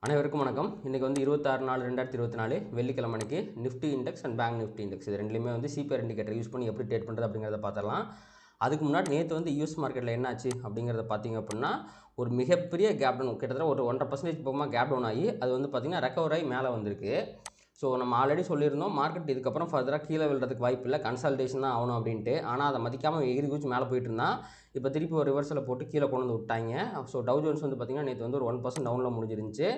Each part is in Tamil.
அனைவருக்கும் வணக்கம். இன்றைக்கி வந்து 26/4/2024 வெள்ளிக்கிழமை அன்றைக்கி Nifty index and bank Nifty index இது ரெண்டுலேயுமே வந்து சிபிஆர் இண்டிகேட்டர் யூஸ் பண்ணி எப்படி ட்ரேட் பண்ணுறது அப்படிங்கிறத பார்த்துடலாம். அதுக்கு முன்னாடி நேற்று வந்து யூஎஸ் மார்க்கெட்டில் என்னாச்சு அப்படிங்கிறத பார்த்திங்க அப்படின்னா ஒரு மிகப்பெரிய கேப் டவுன், கிட்டத்தட்ட ஒரு 1.5% பக்கமாக கேப் டவுன் ஆகி அது வந்து பார்த்திங்கன்னா ரெக்கவர் ஆகி மேலே வந்திருக்கு. ஸோ நம்ம ஆல்ரெடி சொல்லியிருந்தோம் மார்க்கெட் இதுக்கப்புறம் ஃபர்தராக கீழே விழுறதுக்கு வாய்ப்பு இல்லை, கன்சல்டேஷன் தான் ஆகணும் அப்படின்ட்டு. ஆனால் அதை மதிக்காமல் எகிரி குச்சி மேலே போயிட்டு இருந்தால் இப்போ திருப்பி ஒரு ரிவர்ஸில் போட்டு கீழே கொண்டு வந்து விட்டாங்க. ஸோ டவ் ஜோன்ஸ் வந்து பார்த்திங்கன்னா நேற்று வந்து ஒரு 1% டவுனில் முடிஞ்சிருந்துச்சு.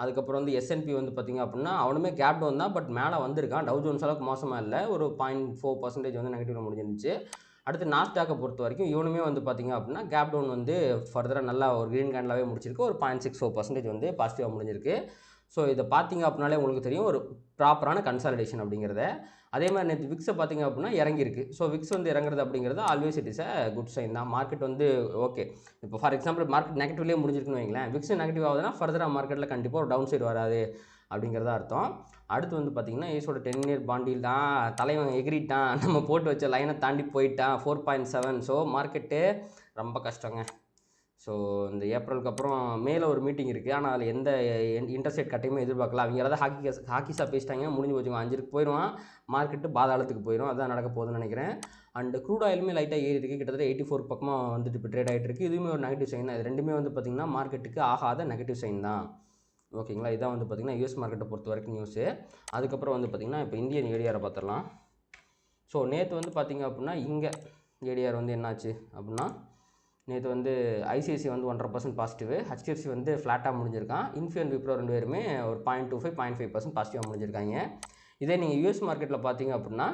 அதுக்கப்புறம் வந்து S&P வந்து பார்த்திங்க அப்படின்னா அவனுமே கேப் டவுன் தான், பட் மேலே வந்திருக்கான். டவ் ஜோன்ஸ் அளவுக்கு மோசமாக இல்லை, ஒரு 0.4% வந்து நெகட்டிவில் முடிஞ்சிருந்துச்சு. அடுத்து நாஸ்டாக்கை பொறுத்த வரைக்கும் இவனுமே வந்து பார்த்திங்க அப்படின்னா கேப் டவுன் வந்து ஃபர்தராக நல்லா ஒரு க்ரீன் கேண்டலாகவே முடிச்சிருக்கு, ஒரு 0.64% வந்து பாசிட்டிவாக முடிஞ்சிருக்கு. ஸோ இதை பார்த்திங்க அப்படின்னாலே உங்களுக்கு தெரியும் ஒரு ப்ராப்பரான கன்சாலிடேஷன் அப்படிங்கிறத. அதே மாதிரி நேற்று விக்ஸை பார்த்திங்க அப்படின்னா இறங்கியிருக்கு. ஸோ விக்ஸ் வந்து இறங்குறது அப்படிங்கிறது always it is a good sign தான். மார்க்கெட் வந்து ஓகே, இப்போ ஃபார் எக்ஸாம்பிள் மார்க்கெட் நெகட்டிவ்லேயே முடிஞ்சிருக்குன்னு வைங்களேன், விக்ஸ் நெகட்டிவ் ஆகுதுன்னா ஃபர்தராக மார்க்கெட்டில் கண்டிப்பாக ஒரு டவுன் சைடு வராது அப்படிங்கிறதா அர்த்தம். அடுத்து வந்து பார்த்திங்கன்னா ஏஸோட 10 இயர் பாண்டில் தான் தலைவன் எகிரிட்டான், நம்ம போட்டு வச்ச லைனை தாண்டி போயிட்டான் 4.7. ஸோ மார்க்கெட்டு ரொம்ப கஷ்டங்க. ஸோ இந்த ஏப்ரலுக்கு அப்புறம் மேலே ஒரு மீட்டிங் இருக்குது, ஆனால் அதில் எந்த இன்ட்ரெஸ்ட் ரேட் கட்டையுமே எதிர்பார்க்கலாம். அவங்க ஏதாவது ஹாக்கிஸாக பேசிட்டாங்கன்னா முடிஞ்சு போச்சுங்க, 5க்கு போயிடுவான் மார்க்கெட்டு, பாதாளத்துக்கு போயிடும். அதுதான் நடக்க போகுதுன்னு நினைக்கிறேன். அண்ட் க்ரூட் ஆயிலுமே லைட்டாக ஏறி இருக்குது, கிட்டத்தட்ட 84 பக்கமாக வந்துட்டு இப்போ ட்ரேட் ஆகிட்டு இருக்குது. இதுவுமே ஒரு நெகட்டிவ் சைன் தான். இது ரெண்டுமே வந்து பார்த்திங்கன்னா மார்க்கெட்டுக்கு ஆகாத நெகட்டிவ் சைன் தான். ஓகேங்களா, இதான் வந்து பார்த்திங்கன்னா யூஎஸ் மார்க்கெட்டை பொறுத்த வரைக்கும் நியூஸு. அதுக்கப்புறம் வந்து பார்த்திங்கன்னா இப்போ இந்தியன் ஏடிஆரை பார்த்துடலாம். ஸோ நேற்று வந்து பார்த்திங்க அப்படின்னா இங்கே ஏடிஆர் வந்து என்னாச்சு அப்படின்னா நேற்று வந்து ஐசிஐசி வந்து 1.5% பாசிட்டிவ், ஹெச்டிஎஃப்சி வந்து ஃப்ளாட்டாக முடிஞ்சிருக்கான். இன்ஃபி அண்ட் விப்ரோ ரெண்டு பேருமே ஒரு 0.25 0.5% பாசிட்டிவாக முடிஞ்சிருக்காங்க. இதே நீங்கள் யூஎஸ் மார்க்கெட்டில் பார்த்தீங்க அப்படின்னா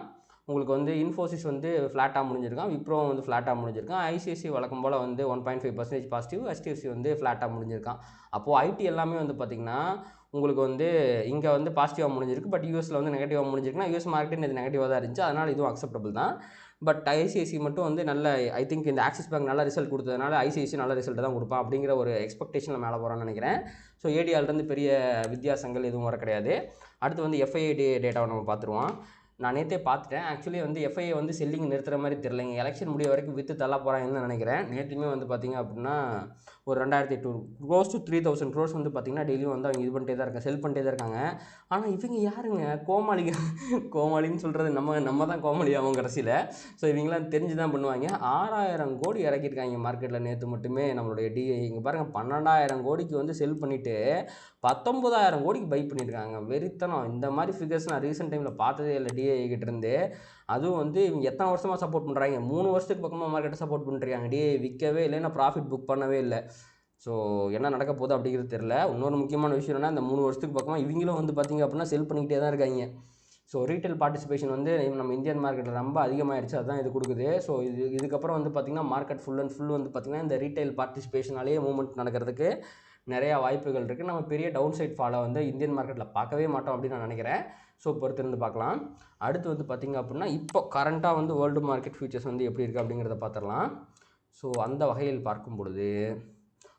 உங்களுக்கு வந்து இன்ஃபோசிஸ் வந்து ஃப்ளாட்டாக முடிஞ்சிருக்கான், விப்ரோ வந்து ஃப்ளாட்டாக முடிஞ்சிருக்கான். ஐசிஐசி வழக்கம் போல் வந்து 1.5% பாசிட்டிவ், ஹெச்டிஎஃப்சி வந்து ஃப்ளாட்டாக முடிஞ்சிருக்கான். அப்போது ஐடி எல்லாமே வந்து பார்த்திங்கன்னா உங்களுக்கு வந்து இங்கே வந்து பாசிட்டிவாக முடிஞ்சிருக்கு, பட் யூஎஸில் வந்து நெகட்டிவாக முடிஞ்சிருக்குன்னா யூஎஸ் மார்க்கெட் இது நெகட்டிவாக தான் இருந்துச்சு, அதனால் இதுவும் அக்செப்டபிள் தான். பட் ஐசிஐசி மட்டும் வந்து நல்ல, ஐ திங்க் இந்த ஆக்சிஸ் பேங்க் நல்ல ரிசல்ட் கொடுத்ததுனால ஐசிஐசி நல்ல ரிசல்ட் தான் கொடுப்பான் அப்படிங்கிற ஒரு எக்ஸ்பெக்டேஷனில் மேலே போகிறான்னு நினைக்கிறேன். ஸோ ஏடிஆர்லேருந்து பெரிய வித்தியாசங்கள் எதுவும் வர கிடையாது. அடுத்து வந்து எஃப்ஐஐ டேட்டாவை நம்ம பார்த்துருவோம். நான் நேற்றே பார்த்துட்டேன். ஆக்சுவலி வந்து எஃப்ஐஐ வந்து செல்லிங் நிறுத்துற மாதிரி தெரியலைங்க, எலெக்ஷன் முடிய வரைக்கும் விற்று தள்ள போகிறாங்கன்னு நினைக்கிறேன். நேற்றுமே வந்து பார்த்திங்க அப்படின்னா ஒரு 2800 க்ளோஸ் டு 3000 க்ரோர்ஸ் வந்து பார்த்திங்கன்னா டெய்லியும் வந்து அவங்க இது பண்ணிட்டே தான் இருக்காங்க, செல் பண்ணிட்டே தான் இருக்காங்க. ஆனால் இவங்க யாருங்க கோமாளிங்க, கோமாளின்னு சொல்கிறது நம்ம தான் கோமாளி ஆகும் கடைசியில். ஸோ இவங்களாம் தெரிஞ்சு தான் பண்ணுவாங்க. 6000 கோடி இறக்கியிருக்காங்க மார்க்கெட்டில் நேற்று மட்டுமே நம்மளுடைய டிஐ. இங்கே பாருங்கள், 12000 கோடிக்கு வந்து செல் பண்ணிவிட்டு 19000 கோடிக்கு பை பண்ணியிருக்காங்க. வெறித்தனம். இந்த மாதிரி ஃபிகர்ஸ் நான் ரீசெண்ட் டைமில் பார்த்ததே இல்லை டிஐ கிட்ட இருந்து. அதுவும் வந்து இவங்க எத்தனை வருஷமாக சப்போர்ட் பண்ணுறாங்க, 3 வருஷத்துக்கு பக்கமாக மார்க்கெட்டை சப்போர்ட் பண்ணிருக்காங்க. டிஐ விற்கவே இல்லை, நான் ப்ராஃபிட் புக் பண்ணவே இல்லை. ஸோ என்ன நடக்க போகுது அப்படிங்கிறது தெரில. இன்னொரு முக்கியமான விஷயம் என்னன்னா, இந்த 3 வருஷத்துக்கு பக்கமாக இவங்களும் வந்து பார்த்திங்க அப்படின்னா செல் பண்ணிக்கிட்டே தான் இருக்காங்க. ஸோ ரீட்டைல் பார்ட்டிசிபேஷன் வந்து நம்ம இந்தியன் மார்க்கெட்டில் ரொம்ப அதிகமாகிடுச்சு, அதுதான் இது கொடுக்குது. ஸோ இதுக்கப்புறம் வந்து பார்த்திங்கன்னா மார்க்கெட் ஃபுல் அண்ட் ஃபுல் வந்து பார்த்திங்கன்னா இந்த ரீட்டைல் பார்ட்டிசிபேஷனாலேயே மூவ்மெண்ட் நடக்கிறதுக்கு நிறையா வாய்ப்புகள் இருக்குது. நம்ம பெரிய டவுன் சைட் ஃபாலை வந்து இந்தியன் மார்க்கெட்டில் பார்க்கவே மாட்டோம் அப்படின்னு நான் நினைக்கிறேன். ஸோ பொறுத்திருந்து பார்க்கலாம். அடுத்து வந்து பார்த்திங்க அப்படின்னா இப்போ கரண்ட்டாக வந்து வேர்ல்டு மார்க்கெட் ஃபியூச்சர்ஸ் வந்து எப்படி இருக்குது அப்படிங்கிறத பார்த்துடலாம். ஸோ அந்த வகையில் பார்க்கும் பொழுது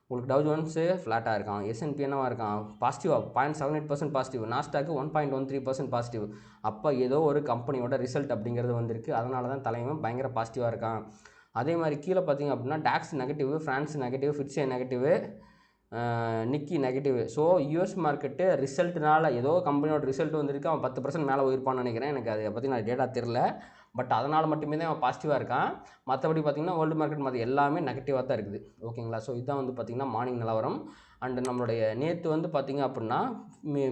உங்களுக்கு டவ் ஜோன்ஸு ஃப்ளாட்டாக இருக்கான், S&P என்னவாக இருக்கான் பாசிட்டிவாக 0.78% பாசிட்டிவ், நாஸ்டாக்கு 1.13% பாசிட்டிவ். அப்போ ஏதோ ஒரு கம்பெனியோட ரிசல்ட் அப்படிங்கிறது வந்திருக்கு, அதனால தான் தலைவன் பயங்கர பாசிட்டிவாக இருக்கான். அதே மாதிரி கீழே பார்த்திங்க அப்படின்னா DAX negative, France negative, FTSE negative, Nikkei negative. So US market ரிசல்ட்னால ஏதோ கம்பெனியோட ரிசல்ட் வந்திருக்கு, அவன் 10% மேலே போயிருப்பான்னு நினைக்கிறேன். எனக்கு அதை பற்றி நான் டேட்டா தெரில, பட் அதனால் மட்டுமே தான் அவன் பாசிட்டிவாக இருக்கான். மற்றபடி பார்த்திங்கன்னா வேர்ல்டு மார்க்கெட் மற்ற எல்லாமே நெகட்டிவாக தான் இருக்குது. ஓகேங்களா, ஸோ இதுதான் வந்து பார்த்திங்கன்னா மார்னிங் நிலவரம். அண்டு நம்மளுடைய நேற்று வந்து பார்த்திங்க அப்படின்னா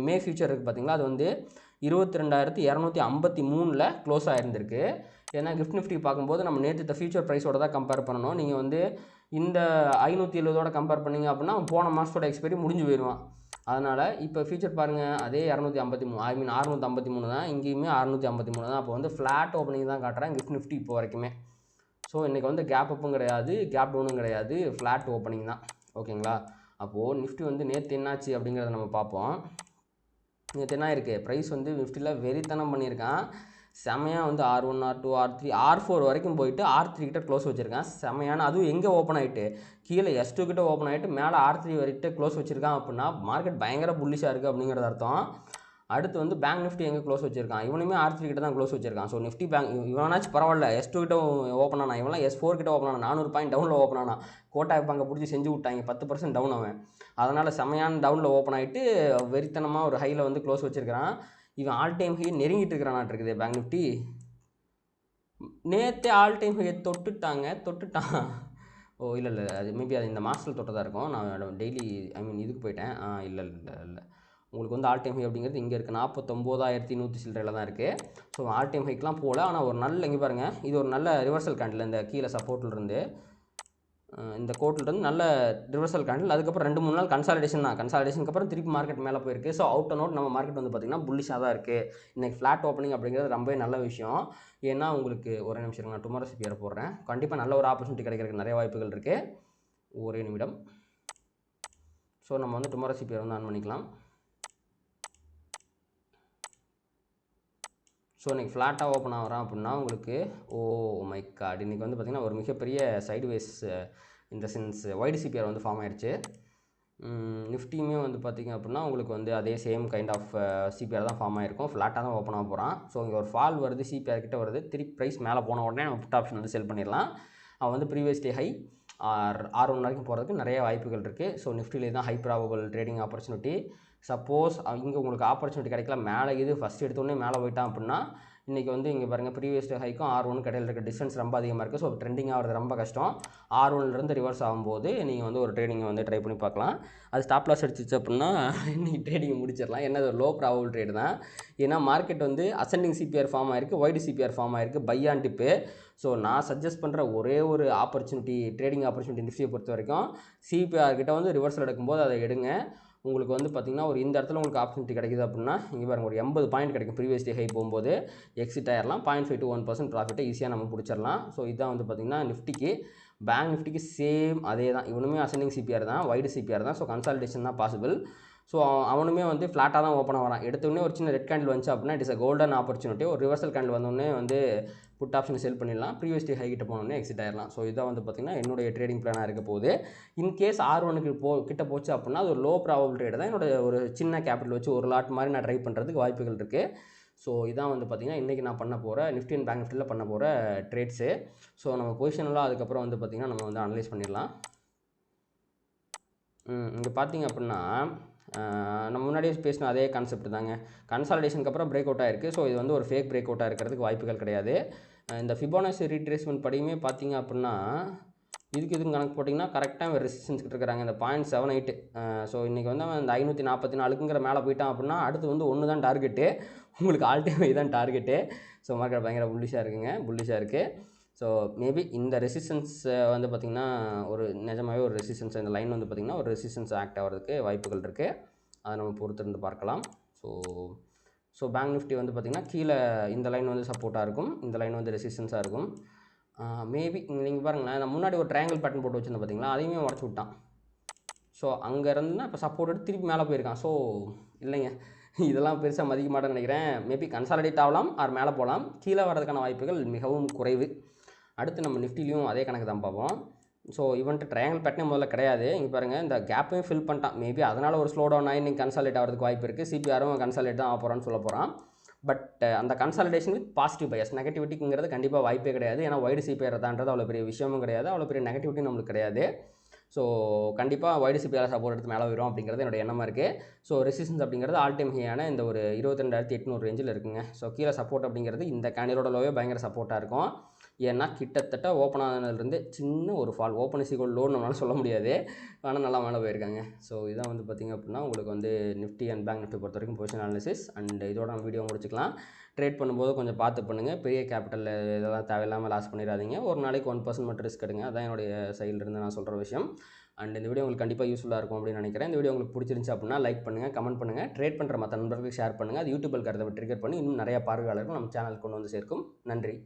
மே ஃபியூச்சர் இருக்குது பார்த்திங்களா, அது வந்து 22,253 க்ளோஸ் ஆகிருந்திருக்கு. ஏன்னா கிஃப்ட் நிஃப்டி பார்க்கும்போது நம்ம நேற்று இந்த ஃபியூச்சர் ப்ரைஸோட தான் கம்பேர் பண்ணணும். நீங்கள் வந்து இந்த 570 கம்பேர் பண்ணிங்க அப்படின்னா போன மாதத்தோட எக்ஸ்பைரி முடிஞ்சு போயிடுவான். அதனால் இப்போ ஃபியூச்சர் பாருங்கள், அதே 253 653 தான், இங்கேயுமே 653 தான். அப்போ வந்து ஃப்ளாட் ஓப்பனிங் தான் காட்டுறேன் கிஃப்ட் நிஃப்டி இப்போ வரைக்குமே. ஸோ இன்றைக்கி வந்து கேப் அப்பும் கிடையாது, கேப் டவுனும் கிடையாது, ஃப்ளாட் ஓப்பனிங் தான். ஓகேங்களா, அப்போது நிஃப்டி வந்து நேற்று என்னாச்சு அப்படிங்கிறத நம்ம பார்ப்போம். நேற்று என்ன இருக்குது, ப்ரைஸ் வந்து நிஃப்டியில் வெறித்தனம் பண்ணியிருக்கான். செமையாக வந்து R1 R2 R3 R4 வரைக்கும் போயிட்டு R3 கிட்ட க்ளோஸ் வச்சுருக்கான். செமையான, அதுவும் எங்கே ஓப்பன் ஆகிட்டு கீழே S2 கிட்ட ஓப்பன் ஆகிட்டு மேலே R3 வரைக்கும் க்ளோஸ் வச்சுருக்கான். அப்படின்னா மார்க்கெட் பயங்கர புல்லிஷாக இருக்குது அப்படிங்கிறது அர்த்தம். அடுத்து வந்து பேங்க் நிஃப்டி எங்கே க்ளோஸ் வச்சிருக்கான், இவனுமே R3 கிட்ட தான் க்ளோஸ் வச்சிருக்கான். ஸோ நிஃப்டி பேங்க் இவனாச்சும் பரவாயில்ல, S2 கிட்ட ஓப்பன் ஆனா, இவன்லாம் S4 கிட்ட ஓப்பன் ஆனா 400 பாயிண்ட் டவுனில் ஓப்பன் ஆனா. கோட்டாக் பேங்கை பிடிச்சி செஞ்சு விட்டாங்க, 10% டவுன் அவன். அதனால் செமையான டவுனில் ஓப்பன் ஆகிட்டு வெறித்தனமாக ஒரு ஹையில் வந்து க்ளோஸ் வச்சிருக்கிறான். இவன் ஆல் டைம் ஹை நெருங்கிட்டு இருக்கிறானாட்டு இருக்குது பேங்க் நிஃப்டி. நேற்றே ஆல் டைம் ஹையை தொட்டுட்டான். ஓ இல்லை அது மேபி அது இந்த மாதத்தில் தொட்டதாக இருக்கும். நான் டெய்லி இதுக்கு போயிட்டேன். இல்லை உங்களுக்கு வந்து ஆல் டைம் ஹை அப்படிங்கிறது இங்கே இருக்குது, 49,100 சில்லறையில் தான் இருக்குது. ஸோ ஆல் டைம் ஹைக்கெலாம் போகல. ஆனால் ஒரு நல்ல இங்கே பாருங்கள், இது ஒரு நல்ல ரிவர்சல் கேண்டில். இந்த கீழே சப்போர்ட்லேருந்து இந்த கோட்டிலிருந்து நல்ல ரிவர்சல் கேண்டில். அதுக்கப்புறம் 2-3 நாள் கன்சாலிடேஷன் தான். கன்சாலிடேஷனுக்கு அப்புறம் திருப்பி மார்க்கெட் மேலே போயிருக்கு. ஸோ அவுட் அண்ட் அவுட் நம்ம மார்க்கெட் வந்து பார்த்திங்கன்னா புல்லிஷாக தான் இருக்குது. இன்றைக்கி ஃப்ளாட் ஓப்பனிங் அப்படிங்கிறது ரொம்பவே நல்ல விஷயம். ஏன்னா உங்களுக்கு ஒரே நிமிஷம் நான் டுமாரோ சிபிஆர் போடுறேன். கண்டிப்பாக நல்ல ஒரு ஆப்பர்ச்சுனிட்டி கிடைக்கிறதுக்கு நிறைய வாய்ப்புகள் இருக்குது. ஒரே நிமிடம். ஸோ நம்ம வந்து டுமாரோ சிபிஆர் வந்து ஆன் பண்ணிக்கலாம். ஸோ இன்றைக்கி ஃப்ளாட்டாக ஓப்பன் ஆகிறான் அப்படின்னா உங்களுக்கு மை காட், இன்றைக்கி வந்து பார்த்திங்கன்னா ஒரு மிகப்பெரிய சைடுவேஸ் இந்த சென்ஸ் வைடு சிபிஆர் வந்து ஃபார்ம் ஆயிடுச்சு. நிஃப்டியுமே வந்து பார்த்திங்க அப்படின்னா உங்களுக்கு வந்து அதே சேம் கைண்ட் ஆஃப் சிபிஆர் தான் ஃபார்ம் ஆகிருக்கும். ஃப்ளாட்டாக தான் ஓப்பன் ஆக போகிறான். ஸோ இங்கே ஒரு ஃபால் வருது, சிபிஆர் கிட்ட வருது. திருப்பி ப்ரைஸ் மேலே போன உடனே நம்ம புட் ஆப்ஷன் வந்து செல் பண்ணிடலாம். அவன் வந்து ப்ரீவியஸ் டே ஹை R1 வரைக்கும் போகிறதுக்கு நிறைய வாய்ப்புகள் இருக்குது. ஸோ நிஃப்டிலே தான் high probable trading opportunity. Suppose இங்கே உங்களுக்கு ஆப்பர்ச்சுனிட்டி கிடைக்கல, மேலே இது ஃபஸ்ட் எடுத்தோடனே மேலே போயிட்டான் அப்படின்னா இன்றைக்கி வந்து இங்கே பாருங்கள், ப்ரீவியஸ் டே ஹைக்கும் R1 கடையில் இருக்க டிஸ்டன்ஸ் ரொம்ப அதிகமாக இருக்குது. ஸோ ட்ரெண்டிங் ஆகிறது ரொம்ப கஷ்டம். R1லேருந்து ரிவர்ஸ் ஆகும்போது நீங்கள் வந்து ஒரு ட்ரேடிங்கை வந்து ட்ரை பண்ணி பார்க்கலாம். அது ஸ்டாப் லாஸ் அடிச்சிச்சு அப்படின்னா இன்றைக்கி ட்ரேடிங் முடிச்சிடலாம். என்ன ஒரு லோ ப்ராபபிள் ட்ரேடு தான். ஏன்னா மார்க்கெட் வந்து அசெண்டிங் சிபிஆர் ஃபார்ம் ஆயிருக்கு, வைடு சிபிஆர் ஃபார்ம் ஆயிருக்கு, பை ஆன் டிப்பு. ஸோ நான் சஜஸ்ட் பண்ணுற ஒரே ஒரு ஆப்பர்ச்சுனிட்டி, ட்ரேடிங் ஆப்பர்ச்சுனிட்டி நிஃப்டியை பொறுத்த வரைக்கும் சிபிஆர் கிட்ட வந்து ரிவர்சல் எடுக்கும்போது அதை எடுங்க. உங்களுக்கு வந்து பார்த்திங்கன்னா ஒரு இந்த இடத்துல உங்களுக்கு ஆப்பர்ச்சுனிட்டி கிடைக்குது அப்படின்னா இங்கே பாருங்கள், ஒரு 80 பாயிண்ட் கிடைக்கும். ப்ரீவியஸ் டே ஹை போகும்போது எக்ஸிட் ஆயிடலாம். 0.5 to 1% ப்ராஃபிட்டை ஈஸியாக நம்ம பிடிச்சிடலாம். ஸோ இதுதான் வந்து பார்த்திங்கன்னா நிஃப்டிக்கு. பேங்க் நிஃப்டிக்கு சேம் அதே தான். இவனுமே அசெண்டிங் சிபிஆர் தான், வைடு சிபிஆர் தான். ஸோ கன்சாலிடேஷன் தான் பாசிபிள். ஸோ அவனுமே வந்து ஃப்ளாட்டாக தான் ஓப்பன் ஆகிறான். எடுத்தோடனே ஒரு சின்ன ரெட் கேண்டில் வந்துச்சு அப்படின்னா it is a golden opportunity. ஒரு ரிவர்சல் கேண்டில் வந்தோடனே வந்து புட் ஆப்ஷன் செல் பண்ணிடலாம். ப்ரீவியஸ் டே ஹை கிட்ட போனோடனே எக்ஸிட் ஆயிடலாம். ஸோ இதான் வந்து பார்த்திங்கன்னா என்னுடைய ட்ரேடிங் பிளானாக இருக்க போகுது. இன்கேஸ் R1க்கு கிட்ட போச்சு அப்படின்னா அது ஒரு லோ ப்ராபபிள் ட்ரேடு தான். என்னோட ஒரு சின்ன கேபிட்டல் வச்சு ஒரு லாட் மாதிரி நான் ட்ரை பண்ணுறதுக்கு வாய்ப்புகள் இருக்குது. ஸோ இதான் வந்து பார்த்திங்கன்னா இன்றைக்கி நான் பண்ண போகிற நிஃப்டி அண்ட் பேங்க் நிஃப்டியில் பண்ண போகிற ட்ரேட்ஸு. ஸோ நம்ம பொசிஷனெலாம் அதுக்கப்புறம் வந்து பார்த்திங்கன்னா நம்ம வந்து அனலைஸ் பண்ணிடலாம். இங்கே பார்த்திங்க அப்படின்னா நம்ம முன்னாடியே பேசின அதே கான்செப்ட் தாங்க. கன்சாலிடேஷனுக்கு அப்புறம் பிரேக் அவுட் ஆகிருக்கு. ஸோ இது வந்து ஒரு ஃபேக் பிரேக் அவுட்டாக இருக்கிறதுக்கு வாய்ப்புகள் கிடையாது. இந்த ஃபிபோனசி ரீட்ரேஸ்மெண்ட் படியுமே பார்த்திங்க அப்படின்னா இதுக்கு கணக்கு போட்டிங்கன்னா கரெக்டாக ரெசிஸ்டன்ஸ் கிட்ட இருக்கிறாங்க. இந்த 0.78. ஸோ இன்றைக்கி வந்து அவன் இந்த 544ங்கிற மேலே போயிட்டான் அப்படின்னா அடுத்து வந்து 1 தான் டார்கெட்டு. உங்களுக்கு ஆல் டைம் தான் டார்கெட்டு. ஸோ மார்க்கெட் பயங்கர புல்லிஷாக இருக்குது. ஸோ மேபி இந்த ரெசிஸ்டன்ஸ் வந்து பார்த்திங்கன்னா ஒரு நிஜமாகவே ஒரு ரெசிஸ்டன்ஸ், இந்த லைன் வந்து பார்த்திங்கன்னா ஒரு ரெசிஸ்டன்ஸ் ஆக்ட் ஆகிறதுக்கு வாய்ப்புகள் இருக்குது. அதை நம்ம பொறுத்திருந்து பார்க்கலாம். ஸோ பேங்க் நிஃப்டி வந்து பார்த்திங்கன்னா கீழே இந்த லைன் வந்து சப்போர்ட்டாக இருக்கும், இந்த லைன் வந்து ரெசிஸ்டன்ஸாக இருக்கும். மேபி நீங்கள் பாருங்களேன், நான் முன்னாடி ஒரு ட்ரையாங்கிள் பேட்டர்ன் போட்டு வச்சுருந்தேன் பார்த்திங்களா, அதையுமே உடச்சி விட்டான். ஸோ அங்கே இருந்துன்னா இப்போ சப்போர்ட் எடுத்து திருப்பி மேலே போயிருக்கான். ஸோ இல்லைங்க, இதெல்லாம் பெருசாக மதிக்க மாட்டேன்னு நினைக்கிறேன். மேபி கன்சாலிடேட் ஆகலாம், ஆர் மேலே போகலாம். கீழே வரதுக்கான வாய்ப்புகள் மிகவும் குறைவு. அடுத்து நம்ம நிஃப்டிலையும் அதே கணக்கு தான் பார்ப்போம். ஸோ இவன்ட்டு ட்ரையாங்கிள் பேட்டர்னே முதல்ல கிடையாது. இங்கே பாருங்கள், இந்த கேப்பையும் ஃபில் பண்ணிட்டான். மேபி அதனால் ஒரு ஸ்லோ டவுன் ஆகி இன்றைக்கி கன்சாலிடேட் ஆகிறதுக்கு வாய்ப்பு இருக்குது. சிபிஆரும் கன்சாலிடேட் தான் ஆக போகிறான்னு சொல்ல போகிறான். பட் அந்த கன்சாலிடேஷன் வித் பாசிட்டிவ் பையஸ், நெகட்டிவிட்டிங்கிறது கண்டிப்பாக வாய்ப்பே கிடையாது. ஏன்னா வைடு சிபிஆர் தான்றது அவ்வளோ பெரிய விஷயமும் கிடையாது, அவ்வளோ பெரிய நெகட்டிவிட்டி நம்மளுக்கு கிடையாது. ஸோ கண்டிப்பாக வைடு சிபிஆர் சப்போர்ட் எடுத்து மேலே வரும் அப்படிங்கிறது என்னோட எண்ணமாக இருக்குது. ஸோ ரெசிஸ்டன்ஸ் அப்படிங்கிறது ஆல் டைம் ஹையான இந்த ஒரு 22,800 ரேஞ்சில் இருக்குங்க. ஸோ கீழே சப்போர்ட் அப்படிங்கிறது இந்த கேண்டிலோட லோவே பயங்கர சப்போர்ட்டாக இருக்கும். ஏன்னா கிட்டத்தட்ட ஓப்பன் ஆனதுலேருந்து சின்ன ஒரு ஃபால், ஓப்பன் இஸ் ஈக்குவல் லோன்னு நம்மளால சொல்ல முடியாது, ஆனால் நல்லா மேலே போயிருக்காங்க. ஸோ இதான் வந்து பார்த்திங்க அப்படின்னா உங்களுக்கு வந்து நிஃப்டி அண்ட் பேங்க் நிஃப்டி பொறுத்த வரைக்கும் பொசிஷன் அனாலிசிஸ். அண்ட் இதோட நம்ம வீடியோ முடிச்சுக்கலாம். ட்ரேட் பண்ணும்போது கொஞ்சம் பார்த்து பண்ணுங்கள். பெரிய கேபிட்டல் இதெல்லாம் தேவையில்லாமல் லாஸ் பண்ணிடாதீங்க. ஒரு நாளைக்கு 1% மட்டும் ரிஸ்க் எடுங்க. அதான் என்னுடைய சைட்லேருந்து நான் சொல்கிற விஷயம். அண்ட் இந்த வீடியோ உங்களுக்கு கண்டிப்பாக யூஸ்ஃபுல்லாக இருக்கும் அப்படின்னு நினைக்கிறேன். இந்த வீடியோ உங்களுக்கு பிடிச்சிருந்துச்சு அப்படின்னா லைக் பண்ணுங்கள், கமெண்ட் பண்ணுங்கள், ட்ரேட் பண்ணுற மற்ற நண்பர்களுக்கு ஷேர் பண்ணுங்கள். அது யூடியூப் அல்காரிதமை ட்ரிகர் பண்ணி இன்னும் நிறைய பார்வையாளர்கள் நம்ம சேனலுக்கு கொண்டு வந்து சேர்க்கும். நன்றி.